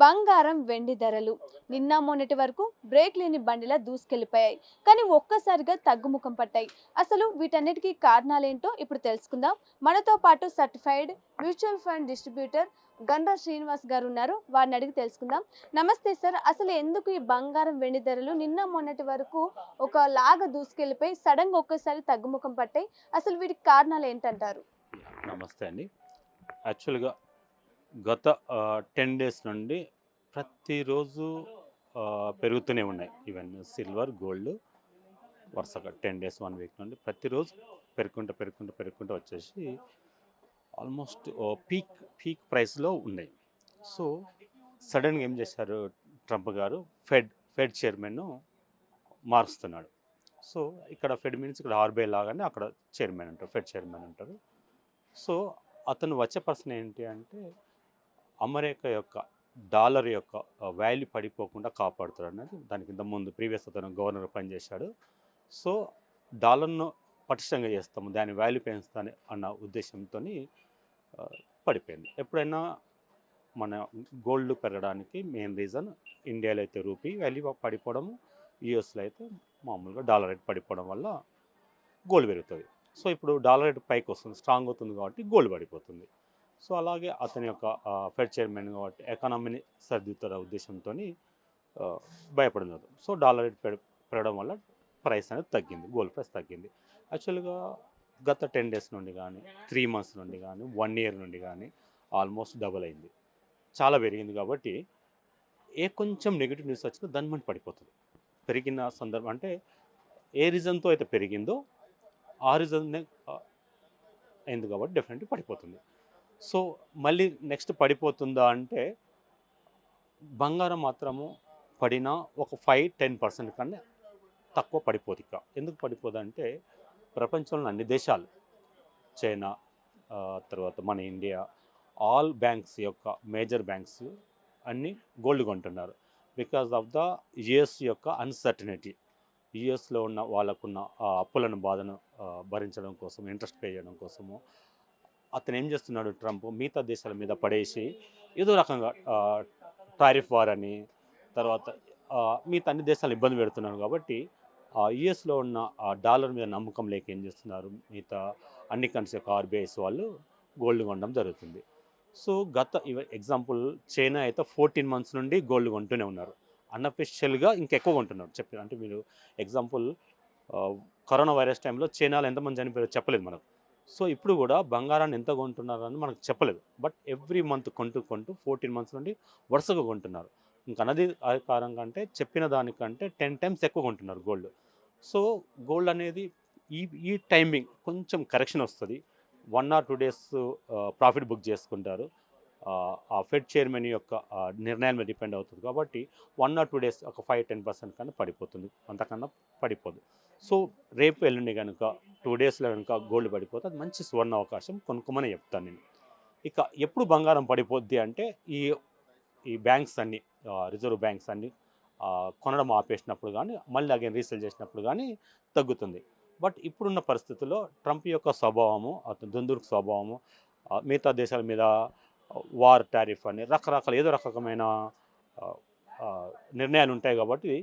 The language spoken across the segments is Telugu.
బంగారం వెండి ధరలు నిన్న మొన్నటి వరకు బ్రేక్ లేని బండిలా దూసుకెళ్లిపోయాయి. కానీ ఒక్కసారిగా తగ్గుముఖం పట్టాయి. అసలు వీటన్నిటికీ కారణాలేంటో ఇప్పుడు తెలుసుకుందాం. మనతో పాటు certified mutual fund distributor Gandra Srinivas గారు ఉన్నారు. వారిని అడిగి తెలుసుకుందాం. నమస్తే సార్. అసలు ఎందుకు ఈ బంగారం వెండి ధరలు నిన్న మొన్నటి వరకు ఒక లాగా దూసుకెళ్లిపోయి సడన్ గా ఒక్కసారి తగ్గుముఖం పట్టాయి? అసలు వీటికి కారణాలు ఏంటంటారు? నమస్తే అండి. యాక్చువల్‌గా గత 10 డేస్ నుండి ప్రతిరోజు పెరుగుతూనే ఉన్నాయి. ఈవెన్ సిల్వర్, గోల్డ్ వరుసగా 10 డేస్, 1 వీక్ నుండి ప్రతిరోజు పెరుగుకుంటూ వచ్చేసి ఆల్మోస్ట్ పీక్ ప్రైస్‌లో ఉన్నాయి. సో, సడెన్‌గా ఏం చేశారు ట్రంప్ గారు ఫెడ్ చైర్మన్‌ను మారుస్తున్నాడు. సో, ఇక్కడ ఫెడ్ మీన్స్ ఇక్కడ ఆర్‌బీఐ లాగానే అక్కడ చైర్మన్ అంటారు. ఫెడ్ చైర్మన్ అంటారు. సో, అతను వచ్చే పర్సన్ ఏంటి అంటే అమెరికా యొక్క డాలర్ యొక్క వాల్యూ పడిపోకుండా కాపాడుతాడు అనేది దానికి ఇంత ముందు ప్రీవియస్ అతను గవర్నర్ పనిచేశాడు. సో, డాలర్ను పటిష్టంగా చేస్తాము, దాని వాల్యూ పెంచుతాను అన్న ఉద్దేశంతో పడిపోయింది. ఎప్పుడైనా మన గోల్డ్ పెరగడానికి మెయిన్ రీజన్ ఇండియాలో అయితే రూపీ వాల్యూ పడిపోవడము, యూఎస్లో అయితే మామూలుగా డాలర్ రేట్ పడిపోవడం వల్ల గోల్డ్ పెరుగుతుంది. సో, ఇప్పుడు డాలర్ రేట్ పైకి వస్తుంది, స్ట్రాంగ్ అవుతుంది కాబట్టి గోల్డ్ పడిపోతుంది. సో, అలాగే అతని యొక్క ఫెడ్ చైర్మన్ కాబట్టి ఎకానమీని సరిదిద్దుతున్న ఉద్దేశంతో భయపడినారు. సో, డాలర్ రేట్ పెరగడం వల్ల ప్రైస్ అనేది తగ్గింది, గోల్డ్ ప్రైస్ తగ్గింది. యాక్చువల్గా గత 10 డేస్ నుండి కానీ, 3 మంత్స్ నుండి కానీ, 1 ఇయర్ నుండి కానీ ఆల్మోస్ట్ డబుల్ అయింది. చాలా పెరిగింది కాబట్టి కొంచెం నెగిటివ్ న్యూస్ వచ్చినా దాని మన పడిపోతుంది. పెరిగిన సందర్భం అంటే ఏ రీజన్తో అయితే పెరిగిందో ఆ రీజన్నే అయింది కాబట్టి డెఫినెట్లీ పడిపోతుంది. సో, మళ్ళీ నెక్స్ట్ పడిపోతుందా అంటే బంగారం మాత్రము పడినా ఒక 5-10% కన్నా తక్కువ పడిపోదు. ఇక ఎందుకు పడిపోదంటే ప్రపంచంలో అన్ని దేశాలు, చైనా, తర్వాత మన ఇండియా, ఆల్ బ్యాంక్స్ యొక్క మేజర్ బ్యాంక్స్ అన్నీ గోల్డ్ కొంటున్నారు. బికాజ్ ఆఫ్ ద యుఎస్ యొక్క అన్సర్టనిటీ. యుఎస్లో ఉన్న వాళ్ళకున్న అప్పులను బాధను భరించడం కోసం, ఇంట్రెస్ట్ పే చేయడం కోసము అతను ఏం చేస్తున్నాడు ట్రంప్ మిగతా దేశాల మీద పడేసి ఏదో రకంగా టారిఫ్ వార్ అని, తర్వాత మిగతా అన్ని దేశాలు ఇబ్బంది పెడుతున్నారు కాబట్టి యుఎస్లో ఉన్న డాలర్ మీద నమ్మకం లేక ఏం చేస్తున్నారు మిగతా అన్ని కంట్రీస్ యొక్క ఆర్బీఐస్ వాళ్ళు గోల్డ్ కొనడం జరుగుతుంది. సో, గత ఎగ్జాంపుల్ చైనా అయితే 14 మంత్స్ నుండి గోల్డ్ కొంటూనే ఉన్నారు. అన్అఫిషియల్గా ఇంకెక్కువ కొంటున్నారు. చెప్పారు అంటే మీరు ఎగ్జాంపుల్ కరోనా వైరస్ టైంలో చైనాలో ఎంతమంది చనిపోయారో చెప్పలేదు మనకు. సో, ఇప్పుడు కూడా బంగారాన్ని ఎంత కొంటున్నారని మనకు చెప్పలేదు. బట్ ఎవ్రీ మంత్ కొంటూ 14 మంత్స్ నుండి వరుసగా కొంటున్నారు. ఇంకా అనది కారణం కంటే చెప్పిన దానికంటే 10 టైమ్స్ ఎక్కువ కొంటున్నారు గోల్డ్. సో, గోల్డ్ అనేది ఈ ఈ టైమింగ్ కొంచెం కరెక్షన్ వస్తుంది. 1 or 2 డేస్ ప్రాఫిట్ బుక్ చేసుకుంటారు. ఆ ఫెడ్ చైర్మన్ యొక్క నిర్ణయాల మీద డిపెండ్ అవుతుంది కాబట్టి 1 or 2 డేస్ ఒక 5-10% కన్నా పడిపోతుంది, అంతకన్నా పడిపోదు. సో, రేపు ఎల్లుండి కనుక 2 డేస్లో కనుక గోల్డ్ పడిపోతే అది మంచి సువర్ణ అవకాశం, కొనుక్కోమని చెప్తాను నేను. ఇక ఎప్పుడు బంగారం పడిపోద్ది అంటే ఈ ఈ బ్యాంక్స్ అన్నీ, రిజర్వ్ బ్యాంక్స్ అన్నీ కొనడం ఆపేసినప్పుడు కానీ, మళ్ళీ అగైన్ రీసేల్ చేసినప్పుడు కానీ తగ్గుతుంది. బట్ ఇప్పుడున్న పరిస్థితుల్లో ట్రంప్ యొక్క స్వభావము, అతని దుందుడుకు స్వభావము, మిగతా దేశాల మీద వార్ టారిఫ్ అని రకరకాల ఏదో రకమైన నిర్ణయాలు ఉంటాయి కాబట్టి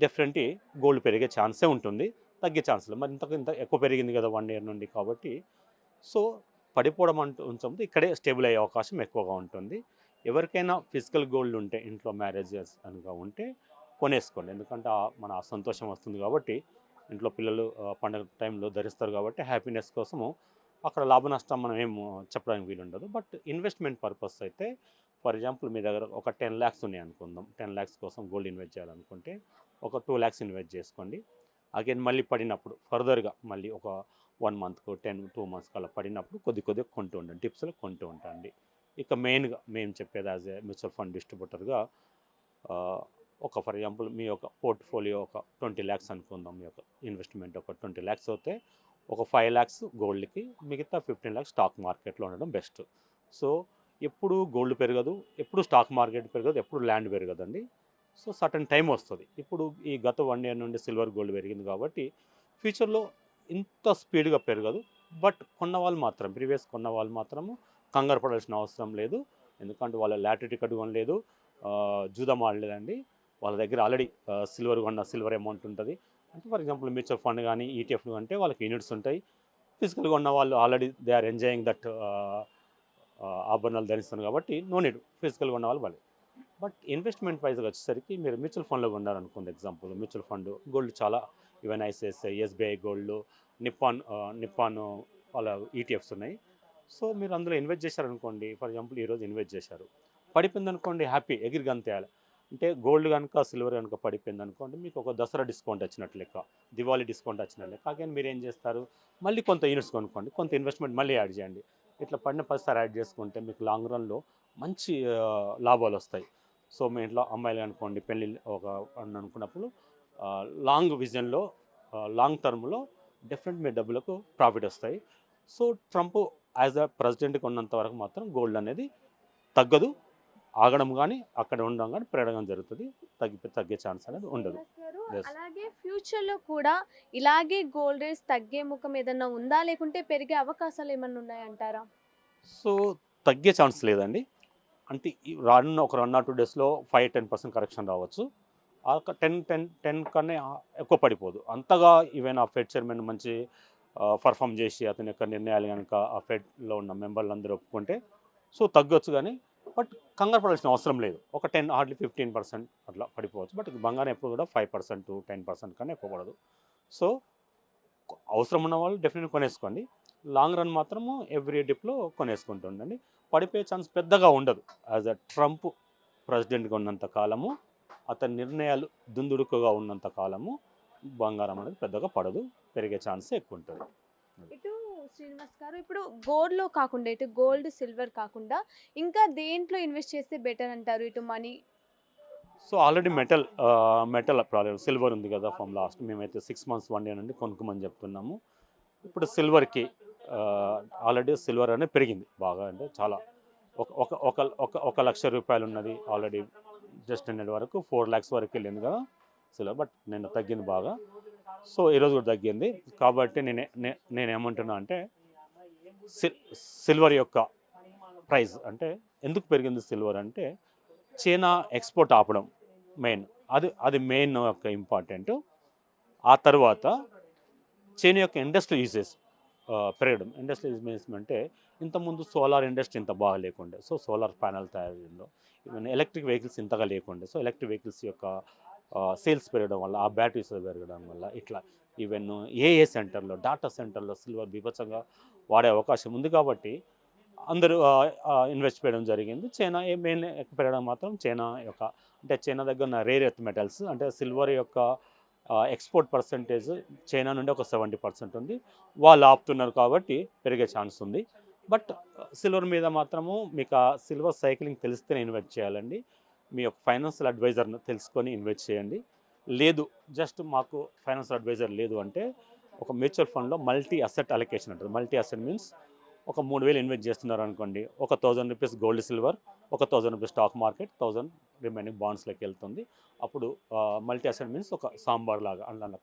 డెఫినెట్లీ గోల్డ్ పెరిగే ఛాన్సే ఉంటుంది, తగ్గే ఛాన్స్ లేదు. మరి ఇంత ఎక్కువ పెరిగింది కదా 1 ఇయర్ నుండి కాబట్టి. సో, పడిపోవడం అంటూ ఉంచదు, ఇక్కడే స్టేబుల్ అయ్యే అవకాశం ఎక్కువగా ఉంటుంది. ఎవరికైనా ఫిజికల్ గోల్డ్ ఉంటే ఇంట్లో మ్యారేజెస్ కనుక ఉంటే కొనేసుకోండి. ఎందుకంటే మన సంతోషం వస్తుంది కాబట్టి, ఇంట్లో పిల్లలు పండుగ టైంలో ధరిస్తారు కాబట్టి హ్యాపీనెస్ కోసము అక్కడ లాభ నష్టం మనం ఏం చెప్పడానికి వీలుండదు. బట్ ఇన్వెస్ట్మెంట్ పర్పస్ అయితే ఫర్ ఎగ్జాంపుల్ మీ దగ్గర ఒక 10 lakhs ఉన్నాయి అనుకుందాం. 10 lakhs కోసం గోల్డ్ ఇన్వెస్ట్ చేయాలనుకుంటే ఒక 2 lakhs ఇన్వెస్ట్ చేసుకోండి. అగైన్ మళ్ళీ పడినప్పుడు ఫర్దర్గా మళ్ళీ ఒక 1 మంత్కు 2 మంత్స్కి అలా పడినప్పుడు కొద్దిగా కొంటూ ఉండండి, టిప్స్లో కొంటూ ఉంటాండి. ఇక మెయిన్గా మేము చెప్పేది యాజ్ ఏ మ్యూచువల్ ఫండ్ డిస్ట్రిబ్యూటర్గా ఒక ఫర్ ఎగ్జాంపుల్ మీ యొక్క పోర్ట్ఫోలియో ఒక 20 lakhs అనుకుందాం. మీ యొక్క ఇన్వెస్ట్మెంట్ ఒక 20 lakhs అయితే ఒక 5 lakhs గోల్డ్కి, మిగతా 15 lakhs స్టాక్ మార్కెట్లో ఉండడం బెస్ట్. సో, ఎప్పుడు గోల్డ్ పెరగదు, ఎప్పుడు స్టాక్ మార్కెట్ పెరగదు, ఎప్పుడు ల్యాండ్ పెరగదండి. సో, సర్టన్ టైం వస్తుంది. ఇప్పుడు ఈ గత 1 ఇయర్ నుండి సిల్వర్ గోల్డ్ పెరిగింది కాబట్టి ఫ్యూచర్లో ఇంత స్పీడ్గా పెరగదు. బట్ కొన్న వాళ్ళు మాత్రం, ప్రీవియస్ కొన్న వాళ్ళు మాత్రము కంగారు పడాల్సిన అవసరం లేదు. ఎందుకంటే వాళ్ళ లాటరీ టికెట్ కొనలేదు, జూదం ఆడలేదండి. వాళ్ళ దగ్గర ఆల్రెడీ సిల్వర్ కొన్న సిల్వర్ అమౌంట్ ఉంటుంది. అంటే ఫర్ ఎగ్జాంపుల్ మ్యూచువల్ ఫండ్ కానీ ఈటీఎఫ్ అంటే వాళ్ళకి యూనిట్స్ ఉంటాయి. ఫిజికల్గా ఉన్న వాళ్ళు already they are enjoying that ఆభరణాలు ధరిస్తున్నారు కాబట్టి నో నీడ్ ఫిజికల్గా ఉన్న వాళ్ళు వాళ్ళు. బట్ ఇన్వెస్ట్మెంట్ వైజ్గా వచ్చేసరికి మీరు మ్యూచువల్ ఫండ్లో ఉన్నారనుకోండి, ఎగ్జాంపుల్ మ్యూచువల్ ఫండ్ గోల్డ్ చాలా even ICICI, SBI gold, Nippon వాళ్ళ ఈటీఎఫ్స్ ఉన్నాయి. సో మీరు అందులో ఇన్వెస్ట్ చేశారనుకోండి, ఫర్ ఎగ్జాంపుల్ ఈరోజు ఇన్వెస్ట్ చేశారు, పడిపోయింది అనుకోండి, హ్యాపీ ఎగిరి గంతేయాలి. అంటే గోల్డ్ కనుక సిల్వర్ కనుక పడిపోయింది అనుకోండి, మీకు ఒక దసరా డిస్కౌంట్ వచ్చినట్లు లెక్క, దివాళీ డిస్కౌంట్ వచ్చినట్లు లెక్క. అగైన్ మీరు ఏం చేస్తారు, మళ్ళీ కొంత యూనిట్స్ కొనుక్కోండి, కొంత ఇన్వెస్ట్మెంట్ మళ్ళీ యాడ్ చేయండి. ఇట్లా పడిన 10 యాడ్ చేసుకుంటే మీకు లాంగ్ రన్లో మంచి లాభాలు వస్తాయి. సో మీ ఇంట్లో అమ్మాయిలు అనుకోండి, పెళ్ళి ఒక అని అనుకున్నప్పుడు లాంగ్ విజన్లో లాంగ్ టర్మ్లో డెఫినెట్ మీ డబ్బులకు ప్రాఫిట్ వస్తాయి. సో ట్రంప్ యాజ్ అ ప్రెసిడెంట్గా ఉన్నంత వరకు మాత్రం గోల్డ్ అనేది తగ్గదు, ఆగడం కానీ అక్కడ ఉండడం కానీ పెరగడం జరుగుతుంది, తగ్గే ఛాన్స్ అనేది ఉండదు. Yes. అలాగే ఫ్యూచర్ లో కూడా ఇలాగే గోల్డ్ రేట్స్ తగ్గే ముఖం ఏదన్నా ఉందా, లేకుంటే పెరిగే అవకాశాలు ఏమన్నా ఉన్నాయంటారా? సో తగ్గే ఛాన్స్ లేదండి. అంటే రానున్న ఒక 1 or 2 డేస్లో 5-10% కరెక్షన్ రావచ్చు. ఆ 10 కన్నా ఎక్కువ పడిపోదు అంతగా. ఈవెన్ ఆ ఫెడ్ చైర్మన్ మంచి పర్ఫామ్ చేసి అతని యొక్క నిర్ణయాలు కనుక ఆ ఫెడ్లో ఉన్న మెంబర్లు అందరూ ఒప్పుకుంటే సో తగ్గొచ్చు, కానీ బట్ కంగారు పడాల్సిన అవసరం లేదు. ఒక 10 హార్డ్లీ 15% అట్లా పడిపోవచ్చు. బట్ బంగారం ఎప్పుడు కూడా 5%-10% కన్నా ఎక్కువ పడదు. సో అవసరం ఉన్న వాళ్ళు డెఫినెట్గా కొనేసుకోండి. లాంగ్ రన్ మాత్రము ఎవ్రీ డిప్లో కొనేసుకుంటుండండి. పడిపోయే ఛాన్స్ పెద్దగా ఉండదు. యాజ్ అ ట్రంప్ ప్రెసిడెంట్గా ఉన్నంత కాలము, అతని నిర్ణయాలు దుందుడుకుగా ఉన్నంత కాలము బంగారం అనేది పెద్దగా పడదు, పెరిగే ఛాన్స్ ఎక్కువ ఉంటుంది. ఇటు శ్రీనివాస్ గారు, ఇప్పుడు గోల్డ్ లో కాకుండా, ఇటు గోల్డ్ సిల్వర్ కాకుండా ఇంకా దేంట్లో ఇన్వెస్ట్ చేస్తే బెటర్ అంటారు? ఇటు money. So already metal problem silver ఉంది కదా, ఫ్రమ్ లాస్ట్ మేమైతే 6 months 1 year నుండి కొనుక్కోమని చెప్తున్నాము. ఇప్పుడు సిల్వర్కి ఆల్రెడీ సిల్వర్ అనేది పెరిగింది బాగా, అంటే చాలా ఒక లక్ష రూపాయలు ఉన్నది ఆల్రెడీ జస్ట్ నిన్నటి వరకు 4 lakhs వరకు వెళ్ళింది కదా సిల్వర్. బట్ నిన్న తగ్గింది బాగా. సో ఈరోజు కూడా తగ్గింది. కాబట్టి నేనేమంటున్నా అంటే సిల్వర్ యొక్క ప్రైస్ అంటే ఎందుకు పెరిగింది సిల్వర్ అంటే చైనా ఎక్స్పోర్ట్ ఆపడం మెయిన్, అది మెయిన్ యొక్క ఇంపార్టెంట్. ఆ తర్వాత చైనా యొక్క ఇండస్ట్రీ యూజెస్ పెరగడం. ఇండస్ట్రీ యూజెస్ అంటే ఇంతకుముందు సోలార్ ఇండస్ట్రీ ఇంత బాగా లేకుండే, సో సోలార్ ప్యానల్ తయారీలో ఈవెన్ ఎలక్ట్రిక్ వెహికల్స్ ఇంతగా లేకుండే, సో ఎలక్ట్రిక్ వెహికల్స్ యొక్క సేల్స్ పెరగడం వల్ల, ఆ బ్యాటరీస్ పెరగడం వల్ల ఇట్లా ఈవెన్ ఏఏ సెంటర్లో, డాటా సెంటర్లో సిల్వర్ బీభత్సంగా వాడే అవకాశం ఉంది. కాబట్టి అందరూ ఇన్వెస్ట్ చేయడం జరిగింది. చైనా మెయిన్ పెరగడం మాత్రం చైనా యొక్క, అంటే చైనా దగ్గర ఉన్న రేర్ ఎర్త్ మెటల్స్ అంటే సిల్వర్ యొక్క ఎక్స్పోర్ట్ పర్సంటేజ్ చైనా నుండి ఒక 70% ఉంది. వాళ్ళు ఆపుతున్నారు కాబట్టి పెరిగే ఛాన్స్ ఉంది. బట్ సిల్వర్ మీద మాత్రము మీకు ఆ సిల్వర్ సైక్లింగ్ తెలిస్తేనే ఇన్వెస్ట్ చేయాలండి. మీ యొక్క ఫైనాన్షియల్ అడ్వైజర్ని తెలుసుకొని ఇన్వెస్ట్ చేయండి. లేదు జస్ట్ మాకు ఫైనాన్షియల్ అడ్వైజర్ లేదు అంటే ఒక మ్యూచువల్ ఫండ్లో మల్టీ అసెట్ అలొకేషన్ ఉంటుంది. మల్టీ అసెట్ మీన్స్ ఒక 3,000 ఇన్వెస్ట్ చేస్తున్నారు అనుకోండి, ఒక 1,000 రూపీస్ గోల్డ్ సిల్వర్, ఒక 1,000 రూపీస్ స్టాక్ మార్కెట్, 1,000 రిమైనింగ్ బాండ్స్లోకి వెళ్తుంది. అప్పుడు మల్టీ అసెట్ మీన్స్ ఒక సాంబార్ లాగా, అందులో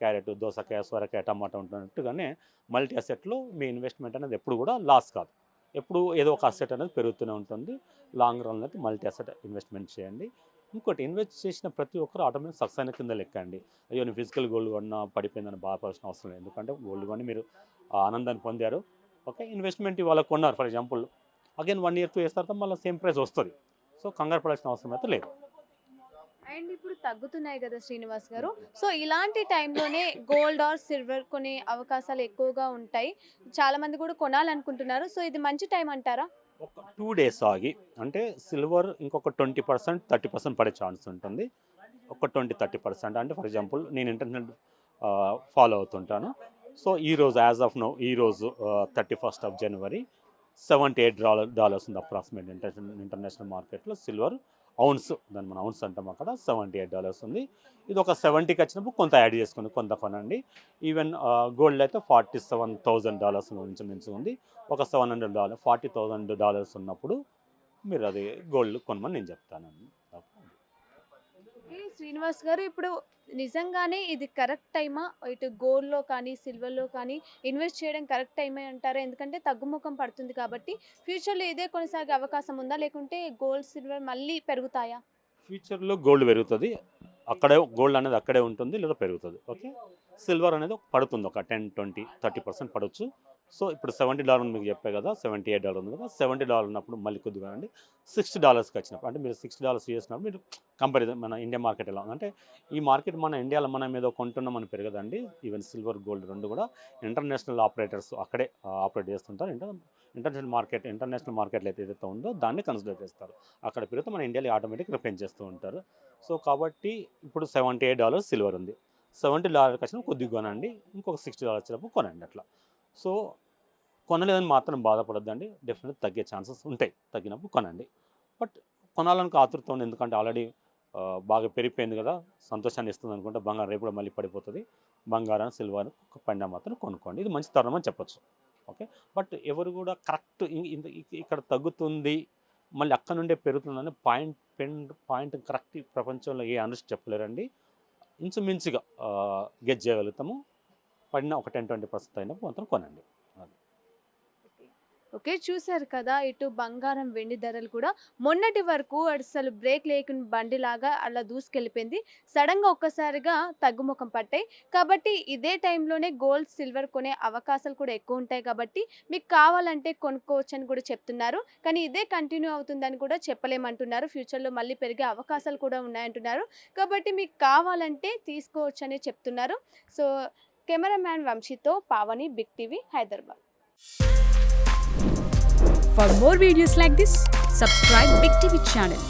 క్యారెట్, దోసకాయ, సొరకాయ, టమాటా ఉంటున్నట్టుగానే మల్టీ అసెట్లో మీ ఇన్వెస్ట్మెంట్ అనేది ఎప్పుడు కూడా లాస్ కాదు, ఎప్పుడు ఏదో ఒక అసెట్ అనేది పెరుగుతూనే ఉంటుంది. లాంగ్ రన్లో అయితే మల్టీ అసెట్ ఇన్వెస్ట్మెంట్ చేయండి. ఇంకోటి, ఇన్వెస్ట్ చేసిన ప్రతి ఒక్కరు ఆటోమేటిక్ సక్సెస్ అయిన కింద లెక్క అండి. అయ్యో నేను ఫిజికల్ గోల్డ్ కొన్నా పడిపోయిందని బాధపడాల్సిన అవసరం లేదు. ఎందుకంటే గోల్డ్ కొని మీరు ఆనందాన్ని పొందారు. ఓకే, ఇన్వెస్ట్మెంట్ ఇవాళ కొన్నారు for example, again 1 year 2 years తర్వాత మళ్ళీ సేమ్ ప్రైస్ వస్తుంది. సో కంగారు పడాల్సిన అవసరం అయితే లేదు. అండ్ ఇప్పుడు తగ్గుతున్నాయి కదా శ్రీనివాస్ గారు, సో ఇలాంటి టైంలోనే గోల్డ్ ఆర్ సిల్వర్ కొనే అవకాశాలు ఎక్కువగా ఉంటాయి. చాలా మంది కూడా కొనాలనుకుంటున్నారు. సో ఇది మంచి టైం అంటారా? ఒక 2 days ఆగి, అంటే సిల్వర్ ఇంకొక 20% 30% పడే ఛాన్స్ ఉంటుంది. ఒక 20-30% అంటే ఫర్ ఎగ్జాంపుల్ నేను ఇంటర్నెట్ ఫాలో అవుతుంటాను. సో ఈరోజు యాజ్ ఆఫ్ నౌ ఈరోజు 31st of January $78 ఉంది అప్రాక్సిమేట్ ఇంటర్నేషనల్ మార్కెట్లో సిల్వర్ ఔన్స్, దాన్ని మనం ఔన్స్ అంటాం, అక్కడ $78 ఉంది. ఇది ఒక 70కి వచ్చినప్పుడు కొంత యాడ్ చేసుకుని కొంత కొనండి. ఈవెన్ గోల్డ్ అయితే $47,000 నుంచి మించి ఉంది. ఒక $700 $40,000 ఉన్నప్పుడు మీరు అది గోల్డ్ కొనమని నేను చెప్తానండి. ఓకే శ్రీనివాస్ గారు, ఇప్పుడు నిజంగానే ఇది కరెక్ట్ టైమా? ఇటు గోల్డ్‌లో కానీ, సిల్వర్‌లో కానీ ఇన్వెస్ట్ చేయడం కరెక్ట్ టైమే అంటారా? ఎందుకంటే తగ్గుముఖం పడుతుంది కాబట్టి ఫ్యూచర్‌లో ఇదే కొనసాగే అవకాశం ఉందా? లేకుంటే గోల్డ్, సిల్వర్ మళ్ళీ పెరుగుతాయా? ఫ్యూచర్లో గోల్డ్ పెరుగుతుంది, అక్కడే గోల్డ్ అనేది అక్కడే ఉంటుంది లేదా పెరుగుతుంది. ఓకే, సిల్వర్ అనేది పడుతుంది, ఒక 10, 20, 30% పడవచ్చు. సో ఇప్పుడు $70 మీకు చెప్పే కదా, $78 ఉంది కదా, $70 ఉన్నప్పుడు మళ్ళీ కొద్దిగా అండి $60కి వచ్చినప్పుడు, అంటే మీరు $60 చేసినప్పుడు మీరు కంపారిజన్ మన ఇండియా మార్కెట్ ఎలా ఉంది అంటే, ఈ మార్కెట్ మన ఇండియాలో మనం ఏదో కొంటున్నామని పెరగదండి. ఈవెన్ సిల్వర్ గోల్డ్ రెండు కూడా ఇంటర్నేషనల్ ఆపరేటర్స్ అక్కడే ఆపరేట్ చేస్తుంటారు. ఇంటర్నేషనల్ మార్కెట్లో ఏదైతే ఉందో దాన్ని కన్సిడర్ చేస్తారు. అక్కడ పెరిగితే మన ఇండియాలో ఆటోమేటిక్గా పెంచేస్తూ ఉంటారు. సో కాబట్టి ఇప్పుడు $78 సిల్వర్ ఉంది, $70 వచ్చినప్పుడు కొద్దిగా కొనండి, ఇంకొక $60 వచ్చినప్పుడు కొనండి అట్లా. సో కొనలేదని మాత్రం బాధపడొద్దండి, డెఫినెట్ తగ్గే ఛాన్సెస్ ఉంటాయి, తగ్గినప్పుడు కొనండి. బట్ కొనాలని ఆతృత ఉంది, ఎందుకంటే ఆల్రెడీ బాగా పెరిగిపోయింది కదా, సంతోషాన్ని ఇస్తుంది అనుకుంటే బంగారం రేపు కూడా మళ్ళీ పడిపోతుంది. బంగారం సిల్వర్ పడినా మాత్రం కొనుక్కోండి, ఇది మంచి తరుణం అని చెప్పొచ్చు. ఓకే, బట్ ఎవరు కూడా కరెక్ట్ ఇక్కడ తగ్గుతుంది మళ్ళీ అక్కడ నుండే పెరుగుతుందని పాయింట్ కరెక్ట్ ప్రపంచంలో ఏ అనలిస్ట్ చెప్పలేరండి. ఇంచుమించుగా గెస్ చేయగలుగుతాము, పడిన ఒక 10-20% అయినప్పుడు మాత్రం కొనండి. ఓకే చూశారు కదా, ఇటు బంగారం వెండి ధరలు కూడా మొన్నటి వరకు అసలు బ్రేక్ లేకుండా బండిలాగా అలా దూసుకెళ్ళిపోయింది. సడన్గా ఒక్కసారిగా తగ్గుముఖం పట్టాయి. కాబట్టి ఇదే టైంలోనే గోల్డ్, సిల్వర్ కొనే అవకాశాలు కూడా ఎక్కువ ఉంటాయి. కాబట్టి మీకు కావాలంటే కొనుక్కోవచ్చు అని కూడా చెప్తున్నారు. కానీ ఇదే కంటిన్యూ అవుతుందని కూడా చెప్పలేమంటున్నారు. ఫ్యూచర్లో మళ్ళీ పెరిగే అవకాశాలు కూడా ఉన్నాయంటున్నారు. కాబట్టి మీకు కావాలంటే తీసుకోవచ్చు అని చెప్తున్నారు. సో కెమెరామ్యాన్ వంశీతో Pavani, big TV, Hyderabad. For more videos like this, subscribe Big TV channel.